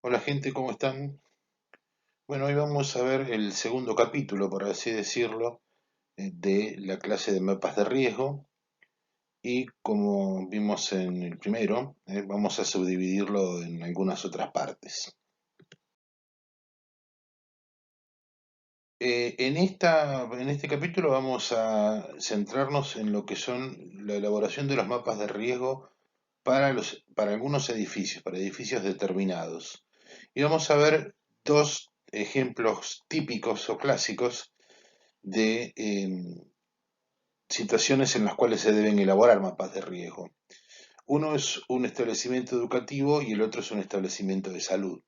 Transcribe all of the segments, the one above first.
Hola gente, ¿cómo están? Bueno, hoy vamos a ver el segundo capítulo, por así decirlo, de la clase de mapas de riesgo y como vimos en el primero, vamos a subdividirlo en algunas otras partes. En este capítulo vamos a centrarnos en lo que son la elaboración de los mapas de riesgo para algunos edificios, para edificios determinados. Y vamos a ver dos ejemplos típicos o clásicos de situaciones en las cuales se deben elaborar mapas de riesgo. Uno es un establecimiento educativo y el otro es un establecimiento de salud.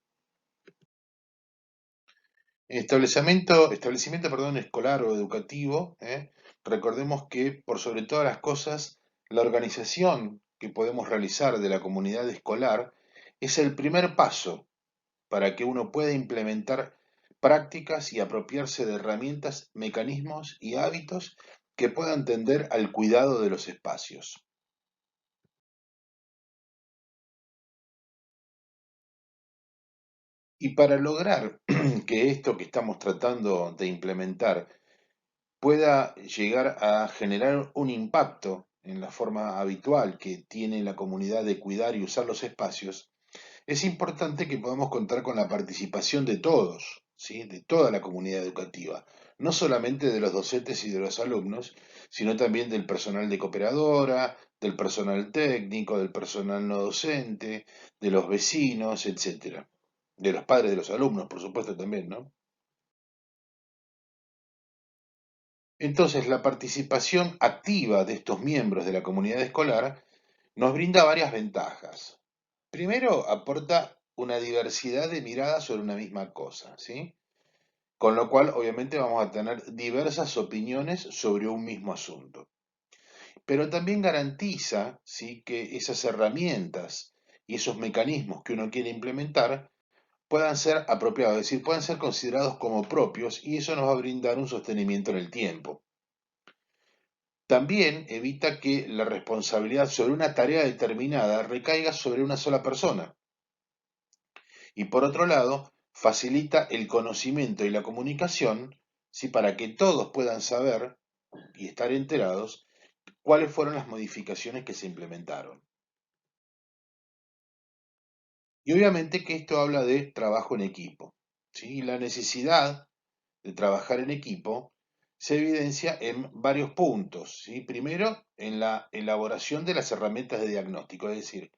Establecimiento, escolar o educativo, recordemos que por sobre todas las cosas, la organización que podemos realizar de la comunidad escolar es el primer paso para que uno pueda implementar prácticas y apropiarse de herramientas, mecanismos y hábitos que puedan tender al cuidado de los espacios. Y para lograr que esto que estamos tratando de implementar pueda llegar a generar un impacto en la forma habitual que tiene la comunidad de cuidar y usar los espacios, es importante que podamos contar con la participación de todos, ¿sí? De toda la comunidad educativa, no solamente de los docentes y de los alumnos, sino también del personal de cooperadora, del personal técnico, del personal no docente, de los vecinos, etcétera. De los padres de los alumnos, por supuesto, también, ¿no? Entonces, la participación activa de estos miembros de la comunidad escolar nos brinda varias ventajas. Primero, aporta una diversidad de miradas sobre una misma cosa, ¿sí? Con lo cual, obviamente, vamos a tener diversas opiniones sobre un mismo asunto. Pero también garantiza, ¿sí?, que esas herramientas y esos mecanismos que uno quiere implementar puedan ser apropiados, es decir, puedan ser considerados como propios y eso nos va a brindar un sostenimiento en el tiempo. También evita que la responsabilidad sobre una tarea determinada recaiga sobre una sola persona. Y por otro lado, facilita el conocimiento y la comunicación, ¿sí?, para que todos puedan saber y estar enterados cuáles fueron las modificaciones que se implementaron. Y obviamente que esto habla de trabajo en equipo, ¿sí? Y la necesidad de trabajar en equipo se evidencia en varios puntos, ¿sí? Primero, en la elaboración de las herramientas de diagnóstico, es decir,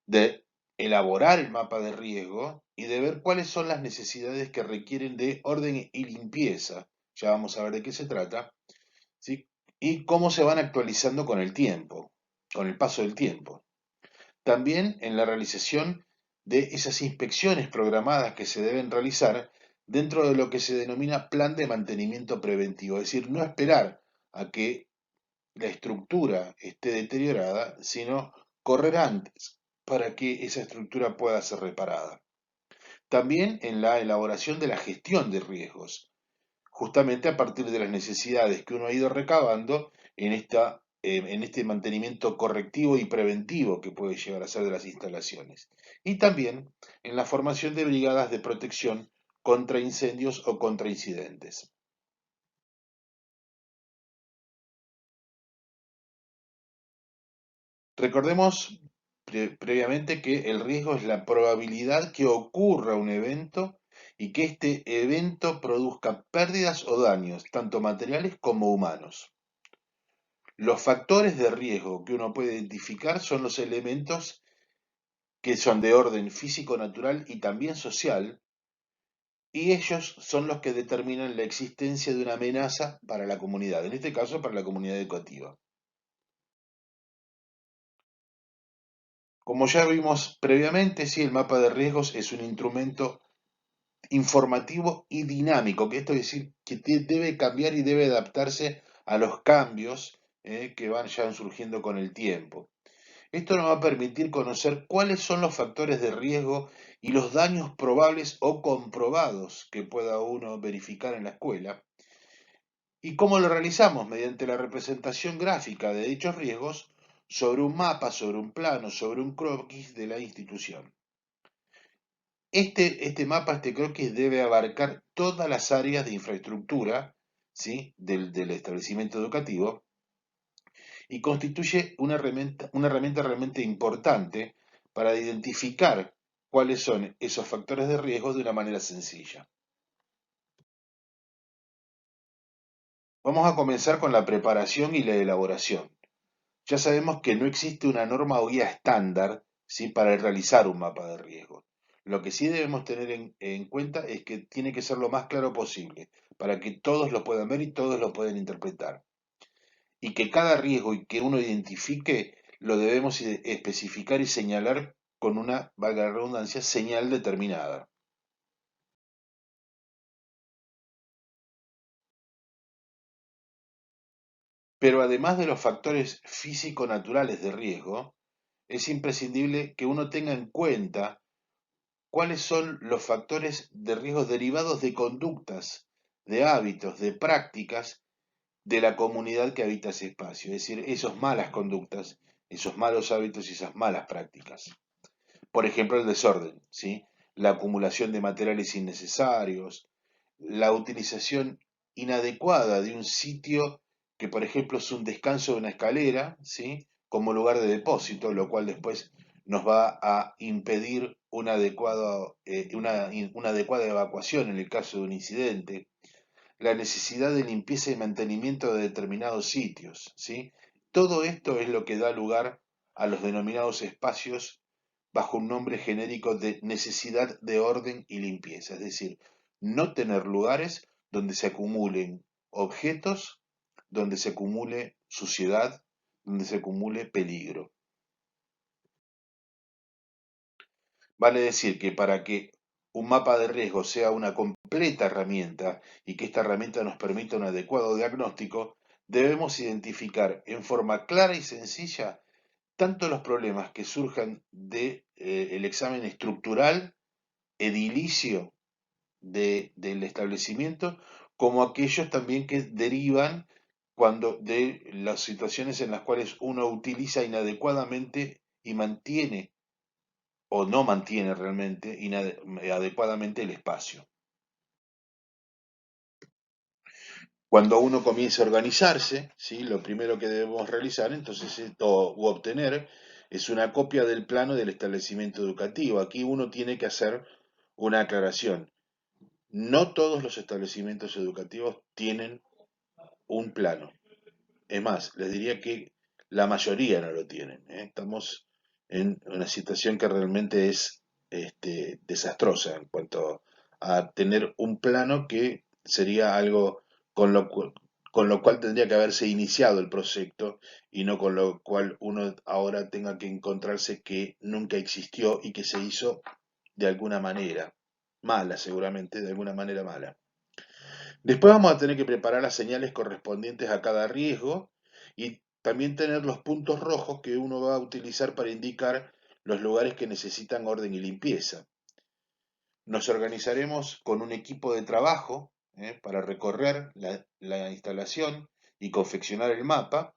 de elaborar el mapa de riesgo y de ver cuáles son las necesidades que requieren de orden y limpieza, ya vamos a ver de qué se trata, ¿sí? Y cómo se van actualizando con el tiempo, con el paso del tiempo. También en la realización de esas inspecciones programadas que se deben realizar dentro de lo que se denomina plan de mantenimiento preventivo, es decir, no esperar a que la estructura esté deteriorada, sino correr antes para que esa estructura pueda ser reparada. También en la elaboración de la gestión de riesgos, justamente a partir de las necesidades que uno ha ido recabando en este mantenimiento correctivo y preventivo que puede llegar a ser de las instalaciones. Y también en la formación de brigadas de protección contra incendios o contra incidentes. Recordemos previamente que el riesgo es la probabilidad que ocurra un evento y que este evento produzca pérdidas o daños, tanto materiales como humanos. Los factores de riesgo que uno puede identificar son los elementos que son de orden físico, natural y también social, y ellos son los que determinan la existencia de una amenaza para la comunidad, en este caso para la comunidad educativa. Como ya vimos previamente, sí, el mapa de riesgos es un instrumento informativo y dinámico, que esto es decir, que debe cambiar y debe adaptarse a los cambios que van ya surgiendo con el tiempo. Esto nos va a permitir conocer cuáles son los factores de riesgo y los daños probables o comprobados que pueda uno verificar en la escuela. ¿Y cómo lo realizamos? Mediante la representación gráfica de dichos riesgos sobre un mapa, sobre un plano, sobre un croquis de la institución. Este mapa, este croquis, debe abarcar todas las áreas de infraestructura, ¿sí? del establecimiento educativo y constituye una herramienta realmente importante para identificar cuáles son esos factores de riesgo de una manera sencilla. Vamos a comenzar con la preparación y la elaboración. Ya sabemos que no existe una norma o guía estándar, ¿sí? para realizar un mapa de riesgo. Lo que sí debemos tener en cuenta es que tiene que ser lo más claro posible, para que todos lo puedan ver y todos lo puedan interpretar. Y que cada riesgo y que uno identifique lo debemos especificar y señalar con una, valga la redundancia, señal determinada. Pero además de los factores físico-naturales de riesgo, es imprescindible que uno tenga en cuenta cuáles son los factores de riesgo derivados de conductas, de hábitos, de prácticas de la comunidad que habita ese espacio, es decir, esas malas conductas, esos malos hábitos y esas malas prácticas. Por ejemplo, el desorden, ¿sí? La acumulación de materiales innecesarios, la utilización inadecuada de un sitio que, por ejemplo, es un descanso de una escalera, ¿sí? como lugar de depósito, lo cual después nos va a impedir una adecuada evacuación en el caso de un incidente, la necesidad de limpieza y mantenimiento de determinados sitios, ¿sí? Todo esto es lo que da lugar a los denominados espacios bajo un nombre genérico de necesidad de orden y limpieza, es decir, no tener lugares donde se acumulen objetos, donde se acumule suciedad, donde se acumule peligro. Vale decir que para que un mapa de riesgo sea una completa herramienta y que esta herramienta nos permita un adecuado diagnóstico, debemos identificar en forma clara y sencilla tanto los problemas que surjan del examen estructural, edilicio del establecimiento, como aquellos también que derivan cuando de las situaciones en las cuales uno utiliza inadecuadamente y mantiene o no mantiene realmente adecuadamente el espacio. Cuando uno comienza a organizarse, ¿sí? Lo primero que debemos realizar entonces u obtener es una copia del plano del establecimiento educativo. Aquí uno tiene que hacer una aclaración. No todos los establecimientos educativos tienen un plano. Es más, les diría que la mayoría no lo tienen, ¿eh? Estamos en una situación que realmente es desastrosa en cuanto a tener un plano que sería algo con con lo cual tendría que haberse iniciado el proyecto y no con lo cual uno ahora tenga que encontrarse que nunca existió y que se hizo de alguna manera mala, seguramente, de alguna manera mala. Después vamos a tener que preparar las señales correspondientes a cada riesgo y también tener los puntos rojos que uno va a utilizar para indicar los lugares que necesitan orden y limpieza. Nos organizaremos con un equipo de trabajo para recorrer la instalación y confeccionar el mapa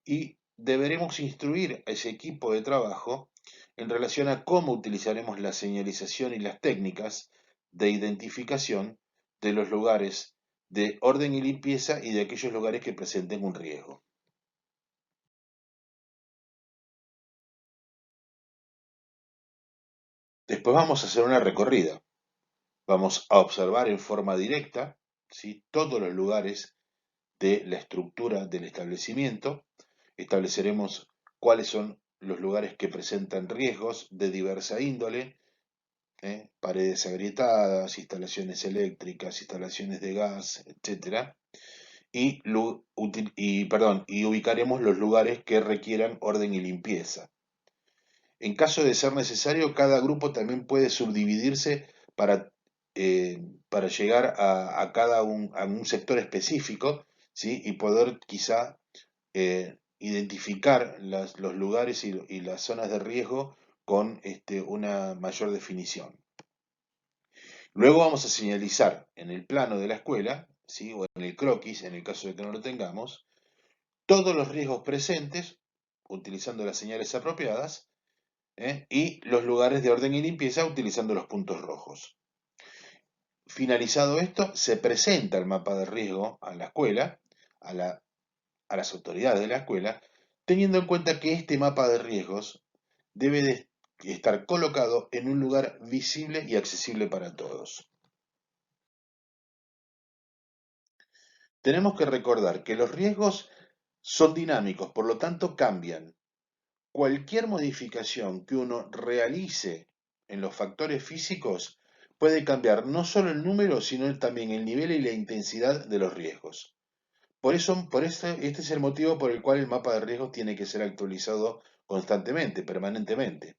y deberemos instruir a ese equipo de trabajo en relación a cómo utilizaremos la señalización y las técnicas de identificación de los lugares de orden y limpieza y de aquellos lugares que presenten un riesgo. Después vamos a hacer una recorrida. Vamos a observar en forma directa, ¿sí? todos los lugares de la estructura del establecimiento. Estableceremos cuáles son los lugares que presentan riesgos de diversa índole, paredes agrietadas, instalaciones eléctricas, instalaciones de gas, etcétera, y ubicaremos los lugares que requieran orden y limpieza. En caso de ser necesario, cada grupo también puede subdividirse para, para llegar a un sector específico, ¿sí? Y poder quizá identificar los lugares y las zonas de riesgo con una mayor definición. Luego vamos a señalizar en el plano de la escuela, ¿sí? o en el croquis, en el caso de que no lo tengamos, todos los riesgos presentes, utilizando las señales apropiadas, y los lugares de orden y limpieza utilizando los puntos rojos. Finalizado esto, se presenta el mapa de riesgo a la escuela, a, a las autoridades de la escuela, teniendo en cuenta que este mapa de riesgos debe de estar colocado en un lugar visible y accesible para todos. Tenemos que recordar que los riesgos son dinámicos, por lo tanto cambian. Cualquier modificación que uno realice en los factores físicos puede cambiar no solo el número, sino también el nivel y la intensidad de los riesgos. Este es el motivo por el cual el mapa de riesgos tiene que ser actualizado constantemente, permanentemente.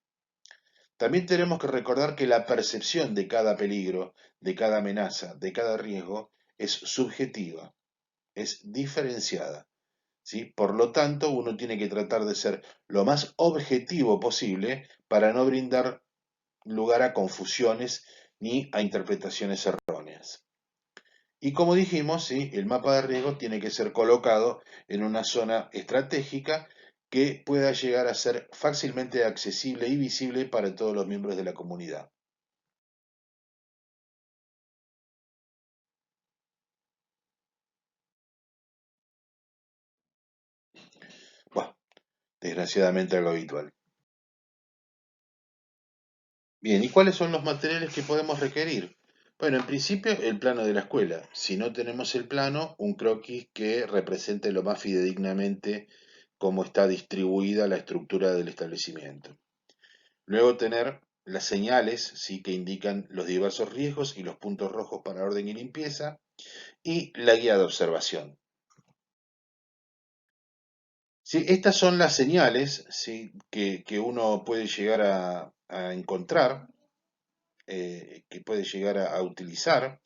También tenemos que recordar que la percepción de cada peligro, de cada amenaza, de cada riesgo es subjetiva, es diferenciada. ¿Sí? Por lo tanto, uno tiene que tratar de ser lo más objetivo posible para no brindar lugar a confusiones ni a interpretaciones erróneas. Y como dijimos, ¿sí? El mapa de riesgo tiene que ser colocado en una zona estratégica que pueda llegar a ser fácilmente accesible y visible para todos los miembros de la comunidad. Bueno, desgraciadamente algo habitual. Bien, ¿y cuáles son los materiales que podemos requerir? Bueno, en principio el plano de la escuela. Si no tenemos el plano, un croquis que represente lo más fidedignamente cómo está distribuida la estructura del establecimiento. Luego tener las señales, sí, que indican los diversos riesgos y los puntos rojos para orden y limpieza, y la guía de observación. Sí, estas son las señales, sí, que uno puede llegar a encontrar, que puede llegar a utilizar,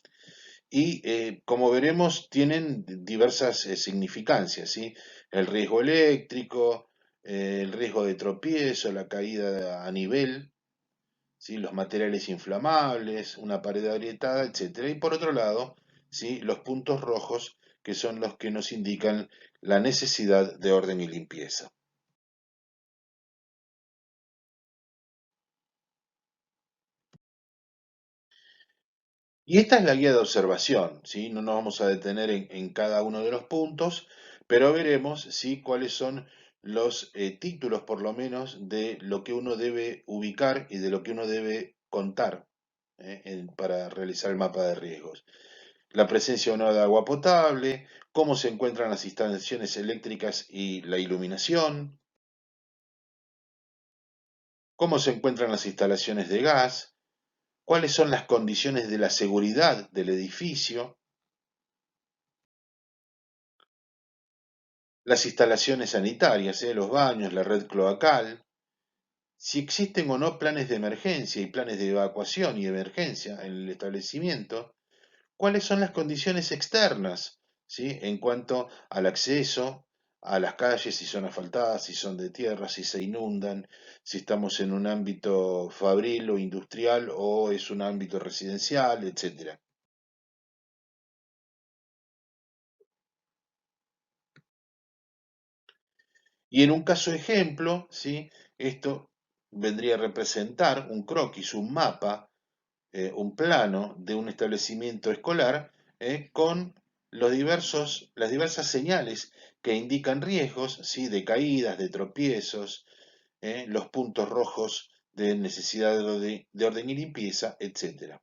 y como veremos tienen diversas significancias, ¿sí? El riesgo eléctrico, el riesgo de tropiezo, la caída a nivel, ¿sí? Los materiales inflamables, una pared agrietada, etcétera. Y por otro lado, ¿sí? Los puntos rojos, que son los que nos indican la necesidad de orden y limpieza. Y esta es la guía de observación, ¿sí? No nos vamos a detener en cada uno de los puntos, pero veremos, ¿sí? Cuáles son los títulos, por lo menos, de lo que uno debe ubicar y de lo que uno debe contar, para realizar el mapa de riesgos. La presencia o no de agua potable, cómo se encuentran las instalaciones eléctricas y la iluminación, cómo se encuentran las instalaciones de gas, cuáles son las condiciones de la seguridad del edificio, las instalaciones sanitarias, los baños, la red cloacal, si existen o no planes de emergencia y planes de evacuación y emergencia en el establecimiento, cuáles son las condiciones externas, ¿sí? En cuanto al acceso a las calles, si son asfaltadas, si son de tierra, si se inundan, si estamos en un ámbito fabril o industrial o es un ámbito residencial, etcétera. Y en un caso ejemplo, ¿sí? Esto vendría a representar un croquis, un mapa, un plano de un establecimiento escolar, con las diversas señales que indican riesgos, ¿sí? De caídas, de tropiezos, los puntos rojos de necesidad de orden y limpieza, etcétera.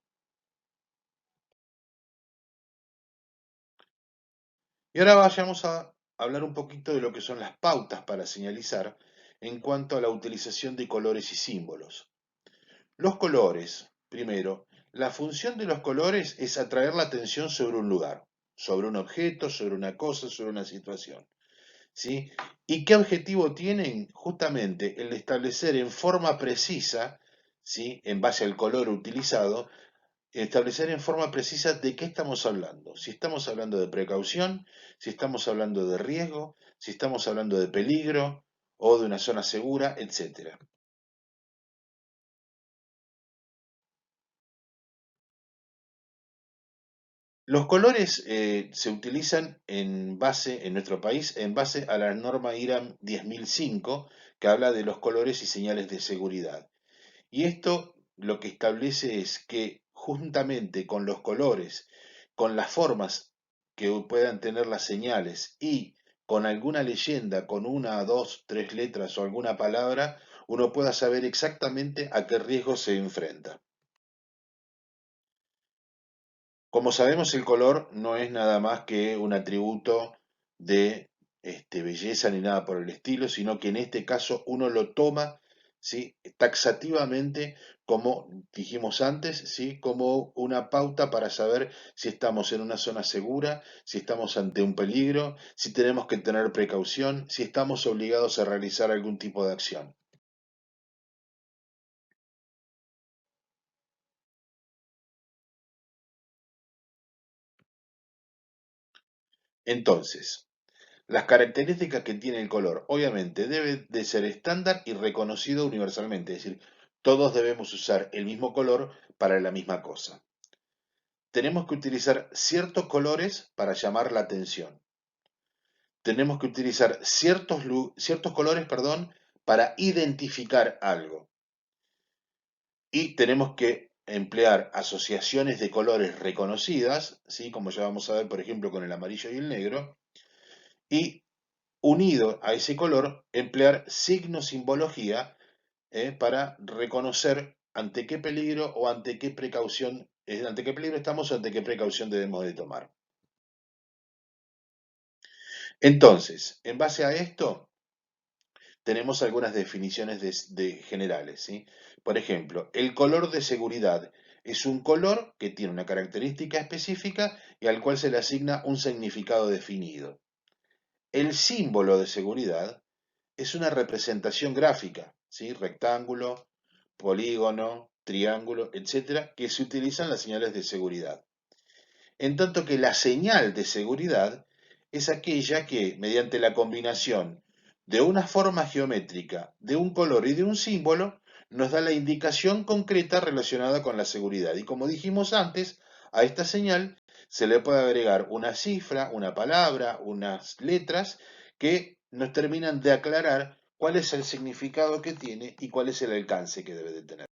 Y ahora vayamos a hablar un poquito de lo que son las pautas para señalizar en cuanto a la utilización de colores y símbolos. Los colores, primero, la función de los colores es atraer la atención sobre un lugar, sobre un objeto, sobre una cosa, sobre una situación. ¿Sí? ¿Y qué objetivo tienen? Justamente el de establecer en forma precisa, ¿sí? En base al color utilizado, establecer en forma precisa de qué estamos hablando. Si estamos hablando de precaución, si estamos hablando de riesgo, si estamos hablando de peligro o de una zona segura, etcétera. Los colores se utilizan en base, en nuestro país, en base a la norma IRAM 10005, que habla de los colores y señales de seguridad. Y esto lo que establece es que juntamente con los colores, con las formas que puedan tener las señales y con alguna leyenda, con una, dos, tres letras o alguna palabra, uno pueda saber exactamente a qué riesgo se enfrenta. Como sabemos, el color no es nada más que un atributo de belleza ni nada por el estilo, sino que en este caso uno lo toma, ¿sí?, taxativamente, como dijimos antes, ¿sí?, como una pauta para saber si estamos en una zona segura, si estamos ante un peligro, si tenemos que tener precaución, si estamos obligados a realizar algún tipo de acción. Entonces, las características que tiene el color, obviamente, debe de ser estándar y reconocido universalmente, es decir, todos debemos usar el mismo color para la misma cosa. Tenemos que utilizar ciertos colores para llamar la atención. Tenemos que utilizar ciertos colores, perdón, para identificar algo. Y tenemos que emplear asociaciones de colores reconocidas, ¿sí?, como ya vamos a ver, por ejemplo, con el amarillo y el negro, y unido a ese color, emplear signos, simbología, para reconocer ante qué peligro o ante qué precaución, ante qué peligro estamos o ante qué precaución debemos de tomar. Entonces, en base a esto, tenemos algunas definiciones generales, ¿sí? Por ejemplo, el color de seguridad es un color que tiene una característica específica y al cual se le asigna un significado definido. El símbolo de seguridad es una representación gráfica, ¿sí?, rectángulo, polígono, triángulo, etcétera, que se utilizan las señales de seguridad. En tanto que la señal de seguridad es aquella que, mediante la combinación de una forma geométrica, de un color y de un símbolo, nos da la indicación concreta relacionada con la seguridad. Y como dijimos antes, a esta señal se le puede agregar una cifra, una palabra, unas letras que nos terminan de aclarar cuál es el significado que tiene y cuál es el alcance que debe de tener.